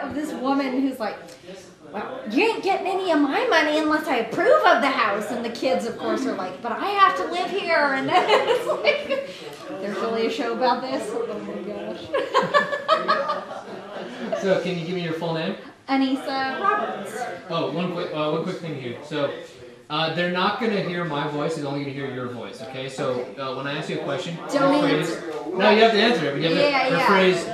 of this woman who's like, well, you ain't getting any of my money unless I approve of the house. And the kids, of course, are like, but I have to live here. And then it's like, there's really a show about this? Oh my gosh. So, can you give me your full name? Anissa Roberts. Oh, one quick thing here. So, they're not going to hear my voice, they're only going to hear your voice, okay? So, when I ask you a question, rephrase... No, you have to answer it, but you have to rephrase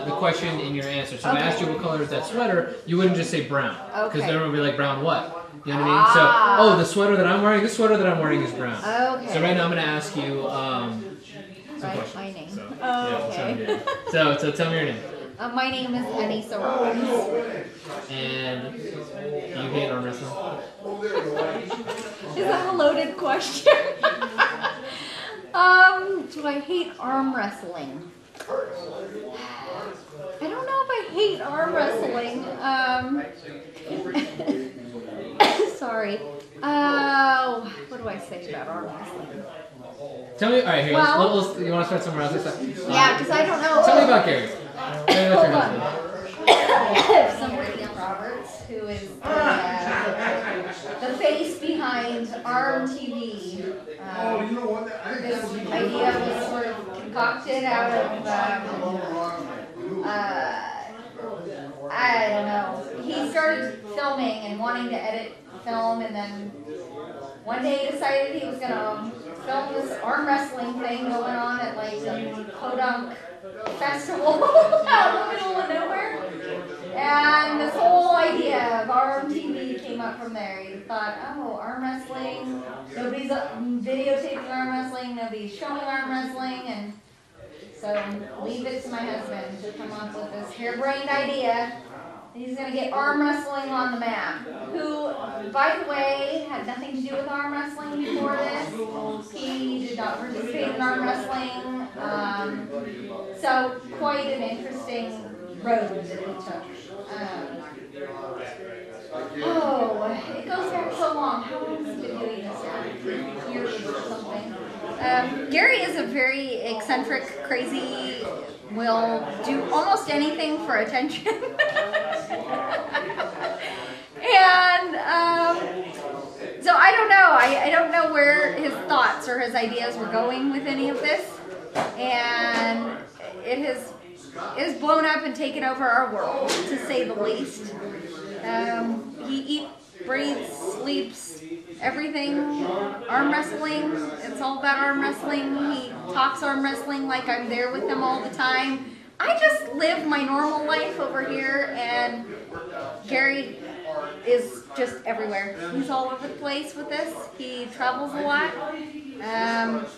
the question in your answer. So, if I asked you what color is that sweater, you wouldn't just say brown. Because everyone would be like, brown what? You know what I mean? So, oh, the sweater that I'm wearing, this sweater that I'm wearing is brown. Okay. So, right now I'm going to ask you some questions. My name. So, okay. So, tell me your name. My name is Anissa Roberts. And you hate arm wrestling? Is that a loaded question? Do I hate arm wrestling? I don't know if I hate arm wrestling. Sorry. What do I say about arm wrestling? Tell me, alright, here, well, you want to start somewhere else? Yeah, because I don't know. Tell me about Gary. Hold on. Somebody Roberts, who is the face behind Arm TV. This idea was sort of concocted out of, I don't know. He started filming and wanting to edit film, and then one day he decided he was going to film this arm wrestling thing going on at like the Podunk Festival out in the middle of nowhere. And this whole idea of Arm TV came up from there. He thought, oh, arm wrestling, nobody's videotaping arm wrestling, nobody's showing arm wrestling, and so leave it to my husband to come up with this harebrained idea. He's going to get arm wrestling on the map, who, by the way, had nothing to do with arm wrestling before this. He did not participate in arm wrestling, so quite an interesting road that he took. It goes back so long. How long has he been doing this now? Years or something. Gary is a very eccentric, crazy, will do almost anything for attention. And so I don't know. I don't know where his thoughts or his ideas were going with any of this. And it has blown up and taken over our world, to say the least. He eats, breathes, sleeps, everything arm wrestling. It's all about arm wrestling. He talks arm wrestling like I'm there with him all the time. I just live my normal life over here, and Gary is just everywhere. He's all over the place with this. He travels a lot.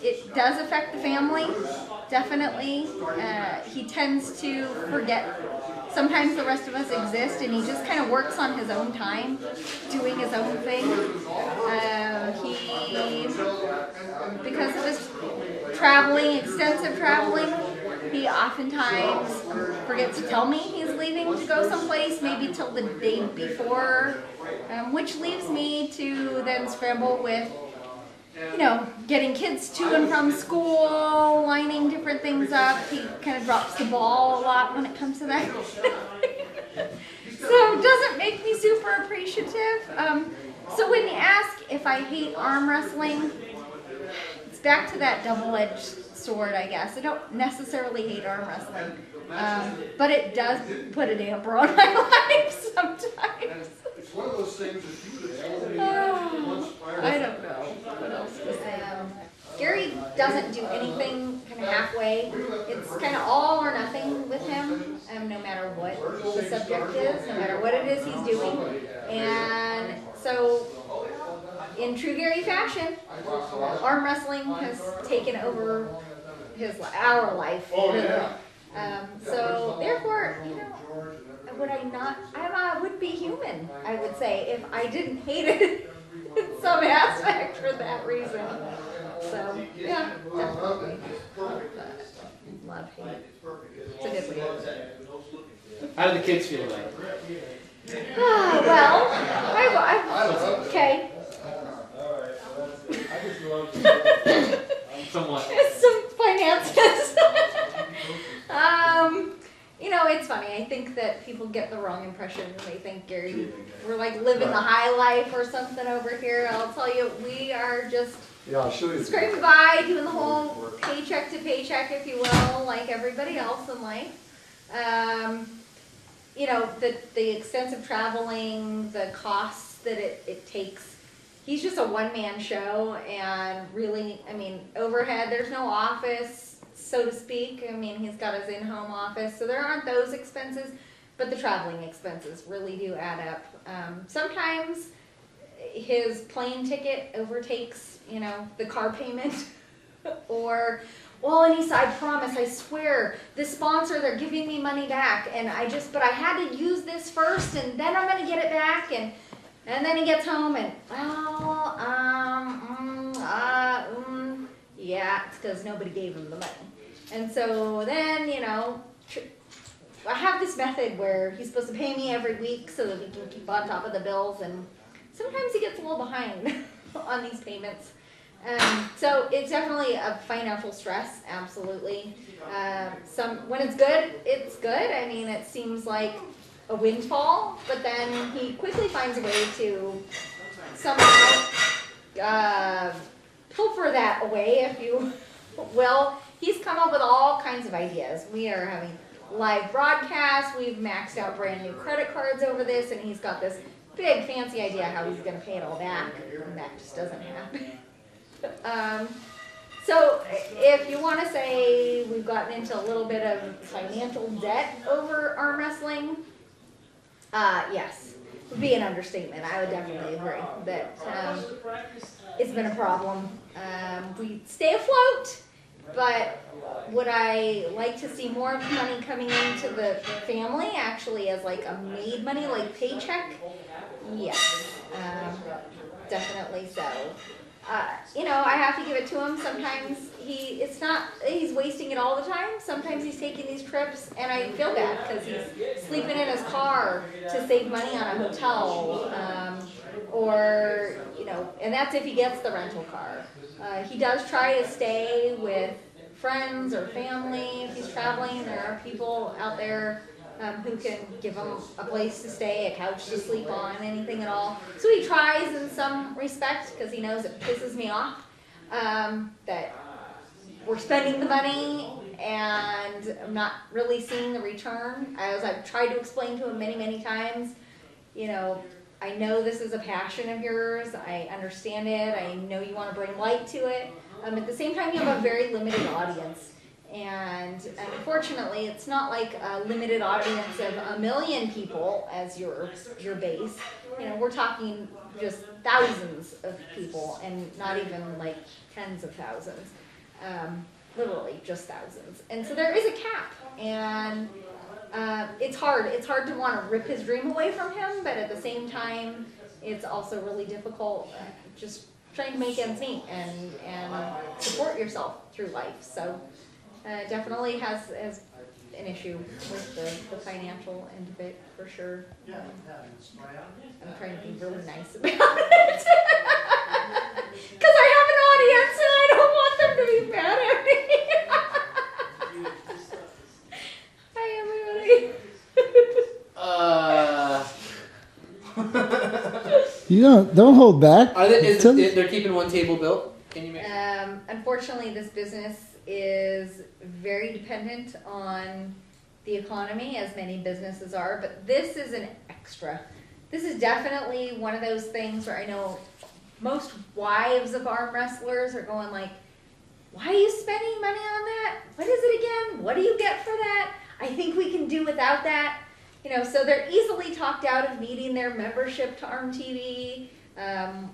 It does affect the family, definitely. He tends to forget sometimes the rest of us exist, and he just kind of works on his own time, doing his own thing. Because of his traveling, extensive traveling, he oftentimes forgets to tell me he's leaving to go someplace, maybe till the day before, which leaves me to then scramble with, you know, getting kids to and from school, lining different things up. He kind of drops the ball a lot when it comes to that. So it doesn't make me super appreciative. So when you ask if I hate arm wrestling, it's back to that double-edged sword, I guess. I don't necessarily hate arm wrestling, but it does put a damper on my life sometimes. It's one of those things that you would I don't know what else to say. Gary doesn't do anything kind of halfway. It's kind of all or nothing with him, no matter what the subject is, no matter what it is he's doing. And so, in true Gary fashion, arm wrestling has taken over our life, really. So therefore, you know, would I not? I would be human, I would say, if I didn't hate it in some aspect for that reason. So yeah, definitely. Love hate. It's a good way. How do the kids feel about it? Well, okay. Somewhat. Some finances. You know, know, it's funny. I think that people get the wrong impression. They think, Gary, we're like living the high life or something over here. I'll tell you, we are just scraping by, doing the whole paycheck to paycheck, if you will, like everybody else in life. You know, the extensive traveling, the costs that it takes. He's just a one-man show, and really, I mean, overhead, there's no office, so to speak. I mean, he's got his in-home office, so there aren't those expenses, but the traveling expenses really do add up. Sometimes his plane ticket overtakes, you know, the car payment, or, well, Anissa, I promise, I swear, this sponsor, they're giving me money back, and but I had to use this first, and then I'm going to get it back, and then he gets home, and, well, yeah, it's because nobody gave him the money. And so then, you know, I have this method where he's supposed to pay me every week so that we can keep on top of the bills, and sometimes he gets a little behind on these payments. So it's definitely a financial stress, absolutely. When it's good, it's good. I mean, it seems like a windfall, but then he quickly finds a way to somehow pilfer that away, if you will. He's come up with all kinds of ideas. We are having live broadcasts. We've maxed out brand new credit cards over this, and he's got this big fancy idea how he's going to pay it all back, and that just doesn't happen. So if you want to say we've gotten into a little bit of financial debt over arm wrestling, yes, would be an understatement. I would definitely agree that it's been a problem. We stay afloat, but would I like to see more money coming into the family, actually as like a made money, like paycheck? Yes, definitely so. You know, I have to give it to him. Sometimes he's wasting it all the time. Sometimes he's taking these trips, and I feel bad because he's sleeping in his car to save money on a hotel, or, you know, and that's if he gets the rental car. He does try to stay with friends or family if he's traveling. There are people out there who can give him a place to stay, a couch to sleep on, anything at all. So he tries in some respect because he knows it pisses me off that we're spending the money and I'm not really seeing the return. As I've tried to explain to him many, many times, you know, I know this is a passion of yours. I understand it. I know you want to bring light to it. At the same time, you have a very limited audience. And unfortunately, it's not like a limited audience of 1 million people as your base. You know, we're talking just thousands of people, and not even like tens of thousands. Literally just thousands. And so there is a cap, and it's hard. It's hard to want to rip his dream away from him, but at the same time, it's also really difficult just trying to make ends meet and support yourself through life. So. Definitely has an issue with the financial end of it, for sure. I'm trying to be really nice about it. Because I have an audience and I don't want them to be mad at me. Hi, everybody. You don't hold back. They're keeping one table built? Can you make unfortunately, this business is very dependent on the economy, as many businesses are, but this is an extra. This is definitely one of those things where I know most wives of arm wrestlers are going like, why are you spending money on that? What is it again? What do you get for that? I think we can do without that. You know, so they're easily talked out of needing their membership to Arm TV,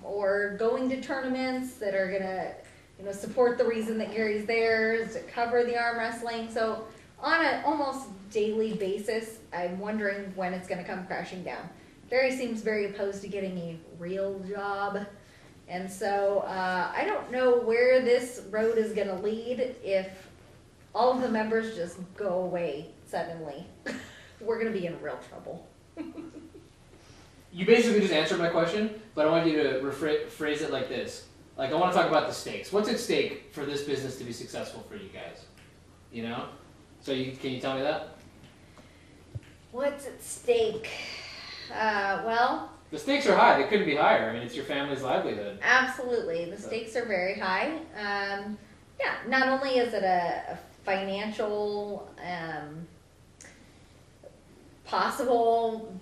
or going to tournaments that are gonna, you know, support the reason that Gary's there, is to cover the arm wrestling. So on an almost daily basis, I'm wondering when it's going to come crashing down. Gary seems very opposed to getting a real job. And so I don't know where this road is going to lead if all of the members just go away suddenly. We're going to be in real trouble. You basically just answered my question, but I want you to rephrase it like this. Like, I want to talk about the stakes. What's at stake for this business to be successful for you guys? You know? So can you tell me that? What's at stake? Well, the stakes are high. They couldn't be higher. I mean, it's your family's livelihood. Absolutely. The stakes are very high. Yeah, not only is it a financial possible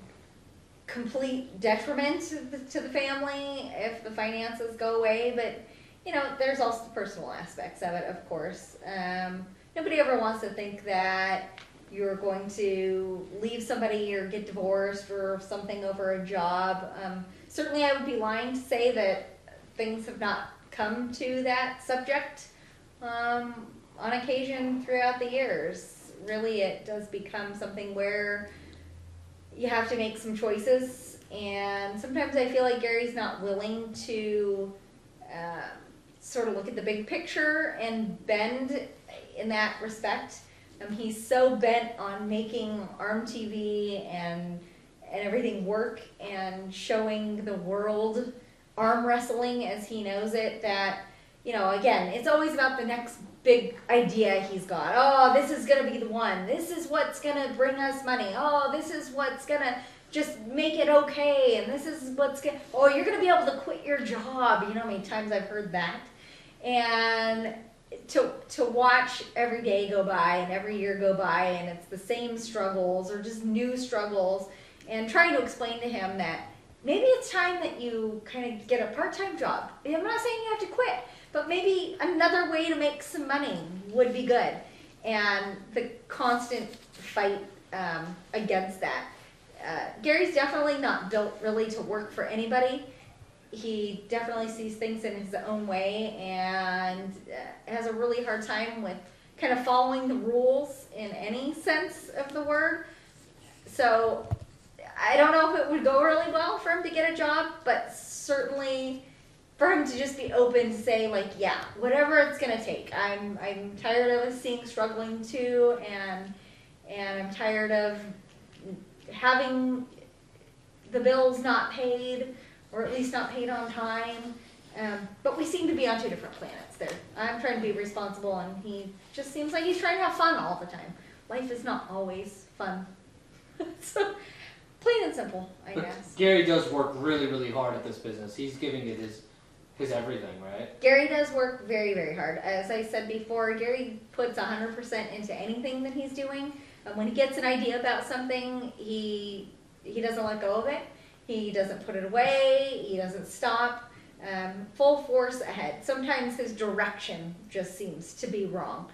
complete detriment to the family if the finances go away, but you know, there's also the personal aspects of it, of course. Nobody ever wants to think that you're going to leave somebody or get divorced or something over a job. Certainly I would be lying to say that things have not come to that subject on occasion throughout the years. Really, it does become something where you have to make some choices, and sometimes I feel like Gary's not willing to sort of look at the big picture and bend in that respect. He's so bent on making Arm TV and everything work and showing the world arm wrestling as he knows it that, you know, again, it's always about the next big idea he's got. Oh, this is going to be the one. This is what's going to bring us money. Oh, this is what's going to just make it okay. And this is what's going to, oh, you're going to be able to quit your job. You know how many times I've heard that? And to watch every day go by and every year go by and it's the same struggles or just new struggles, and trying to explain to him that maybe it's time that you kind of get a part-time job. I'm not saying you have to quit, but maybe another way to make some money would be good. And the constant fight against that. Gary's definitely not built really to work for anybody. He definitely sees things in his own way and has a really hard time with kind of following the rules in any sense of the word. So I don't know if it would go really well for him to get a job, but certainly for him to just be open to say, like, yeah, whatever it's going to take. I'm tired of us seeing struggling too, and I'm tired of having the bills not paid, or at least not paid on time. But we seem to be on two different planets there. I'm trying to be responsible, and he just seems like he's trying to have fun all the time. Life is not always fun. So, plain and simple, I guess. Gary does work really, really hard at this business. He's giving it his everything, right? Gary does work very, very hard. As I said before, Gary puts 100% into anything that he's doing. When he gets an idea about something, he doesn't let go of it. He doesn't put it away. He doesn't stop. Full force ahead. Sometimes his direction just seems to be wrong.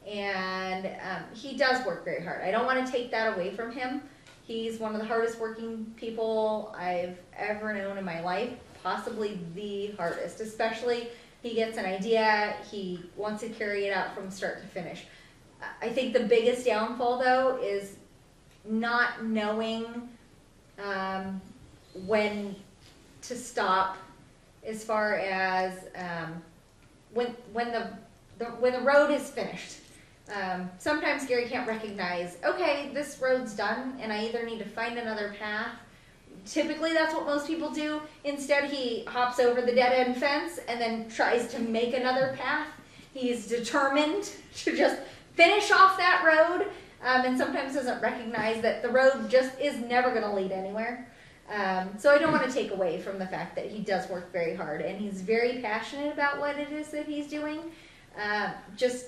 And he does work very hard. I don't want to take that away from him. He's one of the hardest working people I've ever known in my life. Possibly the hardest. Especially, he gets an idea. He wants to carry it out from start to finish. I think the biggest downfall, though, is not knowing when to stop, as far as when the road is finished. Sometimes Gary can't recognize, okay, this road's done, and I either need to find another path. Typically, that's what most people do. Instead, he hops over the dead-end fence and then tries to make another path. He's determined to just finish off that road, and sometimes doesn't recognize that the road just is never going to lead anywhere. So I don't want to take away from the fact that he does work very hard, and he's very passionate about what it is that he's doing. Just,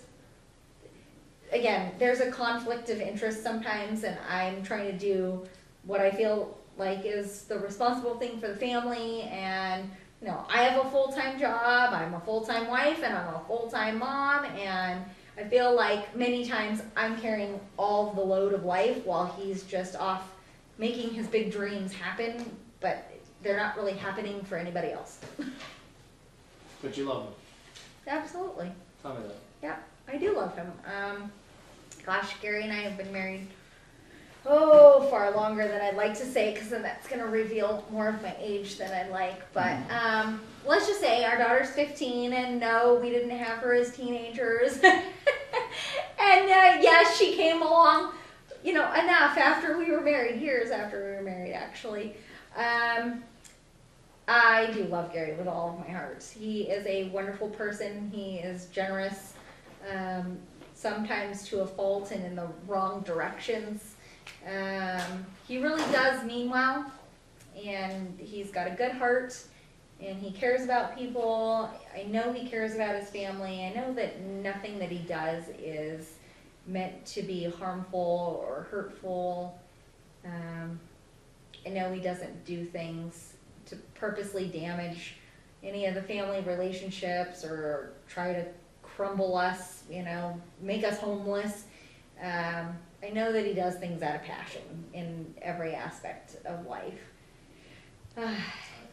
again, there's a conflict of interest sometimes, and I'm trying to do what I feel like is the responsible thing for the family. And, you know, I have a full-time job, I'm a full-time wife, and I'm a full-time mom, and I feel like many times I'm carrying all the load of life while he's just off making his big dreams happen, but they're not really happening for anybody else. But you love him. Absolutely. Tell me that. Yeah, I do love him. Gosh, Gary and I have been married, far longer than I'd like to say, because then that's going to reveal more of my age than I'd like. But let's just say our daughter's 15, and no, we didn't have her as teenagers. And yes, she came along, you know, enough after we were married, years after we were married, actually. I do love Gary with all of my heart. He is a wonderful person. He is generous, sometimes to a fault and in the wrong directions. He really does mean well, and he's got a good heart, and he cares about people. I know he cares about his family. I know that nothing that he does is meant to be harmful or hurtful. I know he doesn't do things to purposely damage any of the family relationships or try to crumble us, you know, make us homeless. I know that he does things out of passion in every aspect of life.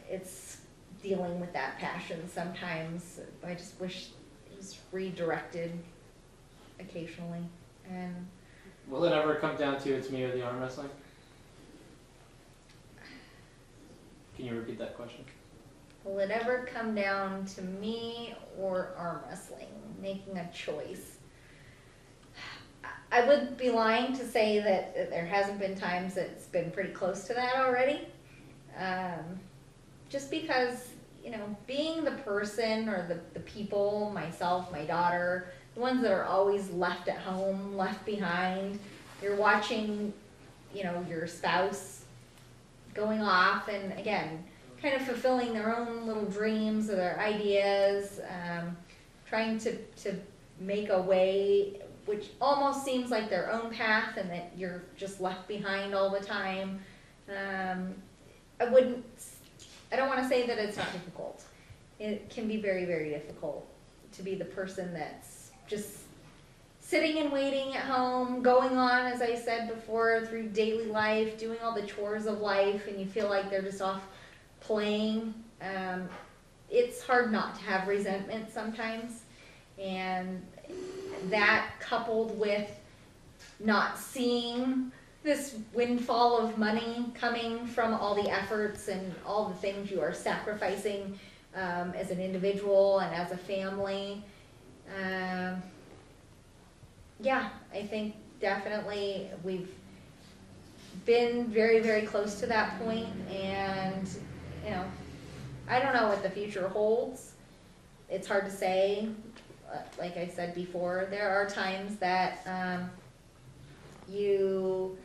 It's dealing with that passion sometimes. I just wish it was redirected occasionally. And will it ever come down to it's me or the arm wrestling? Can you repeat that question? Will it ever come down to me or arm wrestling, making a choice? I would be lying to say that there hasn't been times that it's been pretty close to that already. Just because, you know, being the person or the people, myself, my daughter, the ones that are always left at home, left behind, you're watching, you know, your spouse going off and, again, kind of fulfilling their own little dreams or their ideas, trying to make a way which almost seems like their own path and that you're just left behind all the time. I don't want to say that it's not difficult. It can be very, very difficult to be the person that's just sitting and waiting at home, going on, as I said before, through daily life, doing all the chores of life, and you feel like they're just off playing. It's hard not to have resentment sometimes, and that coupled with not seeing this windfall of money coming from all the efforts and all the things you are sacrificing as an individual and as a family. Yeah, I think definitely we've been very, very close to that point, and you know, I don't know what the future holds. It's hard to say. Like I said before, there are times that you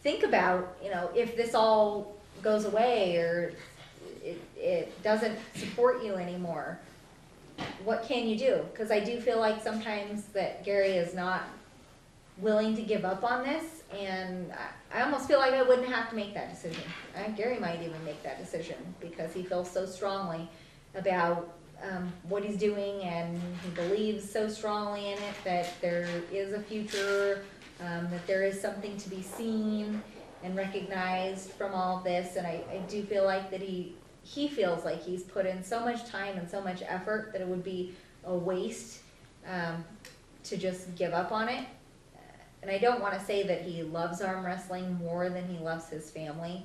think about, you know, if this all goes away or it doesn't support you anymore, what can you do? Because I do feel like sometimes that Gary is not willing to give up on this, and I almost feel like I wouldn't have to make that decision. Gary might even make that decision because he feels so strongly about what he's doing, and he believes so strongly in it that there is a future, that there is something to be seen and recognized from all of this. And I do feel like that he feels like he's put in so much time and so much effort that it would be a waste to just give up on it. And I don't want to say that he loves arm wrestling more than he loves his family.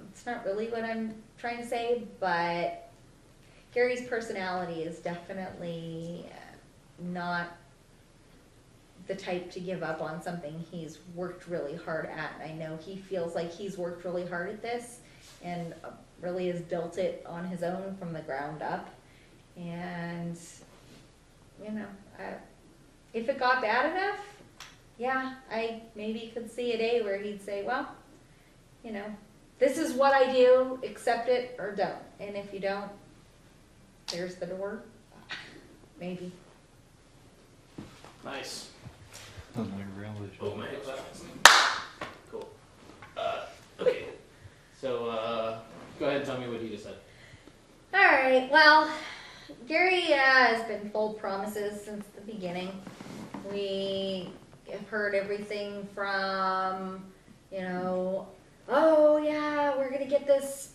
It's not really what I'm trying to say, but Gary's personality is definitely not the type to give up on something he's worked really hard at. I know he feels like he's worked really hard at this and really has built it on his own from the ground up. And, you know, if it got bad enough, yeah, I maybe could see a day where he'd say, well, you know, this is what I do, accept it or don't. And if you don't, there's the door. Maybe. Nice. Oh my Cool. Okay. So, go ahead and tell me what he just said. All right. Well, Gary has been full of promises since the beginning. We have heard everything from, you know, oh yeah, we're gonna get this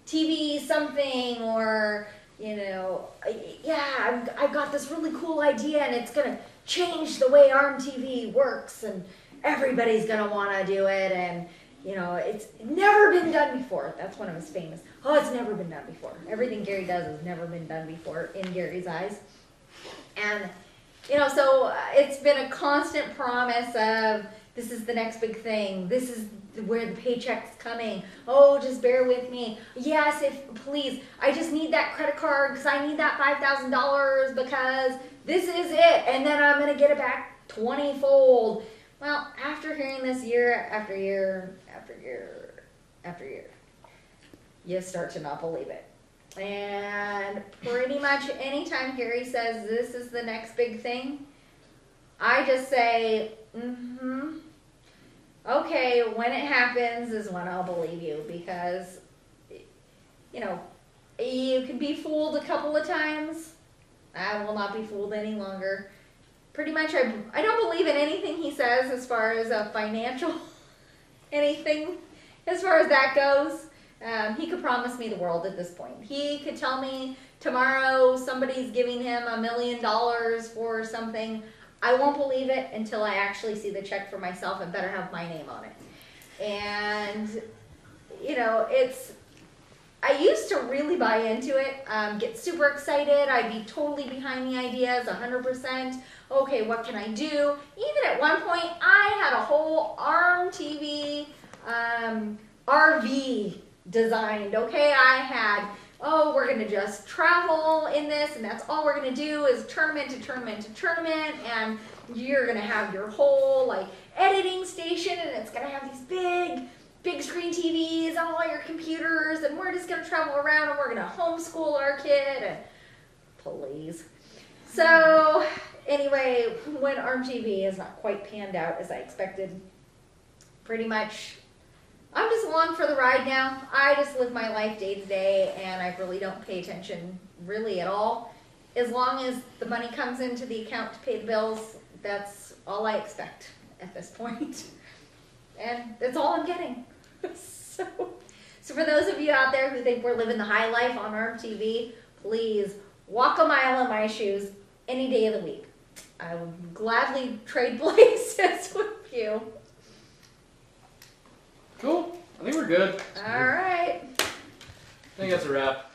TV something, or you know, yeah, I've got this really cool idea and it's gonna change the way ARM TV works and everybody's gonna wanna do it, and you know, it's never been done before. That's one of his famous, oh, it's never been done before. Everything Gary does has never been done before in Gary's eyes. And you know, so it's been a constant promise of this is the next big thing. This is where the paycheck's coming. Oh, just bear with me. Yes, please, I just need that credit card because I need that $5,000 because this is it. And then I'm going to get it back 20-fold. Well, after hearing this year after year after year after year, you start to not believe it. And pretty much anytime Gary says this is the next big thing, I just say, okay, when it happens is when I'll believe you, because, you know, you can be fooled a couple of times. I will not be fooled any longer. Pretty much, I don't believe in anything he says as far as a financial anything, as far as that goes. He could promise me the world at this point. He could tell me tomorrow somebody's giving him $1 million for something. I won't believe it until I actually see the check for myself and better have my name on it. And, you know, I used to really buy into it, get super excited. I'd be totally behind the ideas, 100%. Okay, what can I do? Even at one point, I had a whole ARM TV RV designed, okay? I had, oh, we're gonna just travel in this, and that's all we're gonna do is tournament to tournament to tournament, and you're gonna have your whole, like, editing station, and it's gonna have these big screen TVs on all your computers, and we're just gonna travel around, and we're gonna homeschool our kid, and please. So, anyway, when ARM TV is not quite panned out as I expected, pretty much, I'm just along for the ride now. I just live my life day to day, and I really don't pay attention really at all. As long as the money comes into the account to pay the bills, that's all I expect at this point. And that's all I'm getting. So for those of you out there who think we're living the high life on ARM TV, please walk a mile in my shoes any day of the week. I would gladly trade places with you. Cool. I think we're good. All right. I think that's a wrap.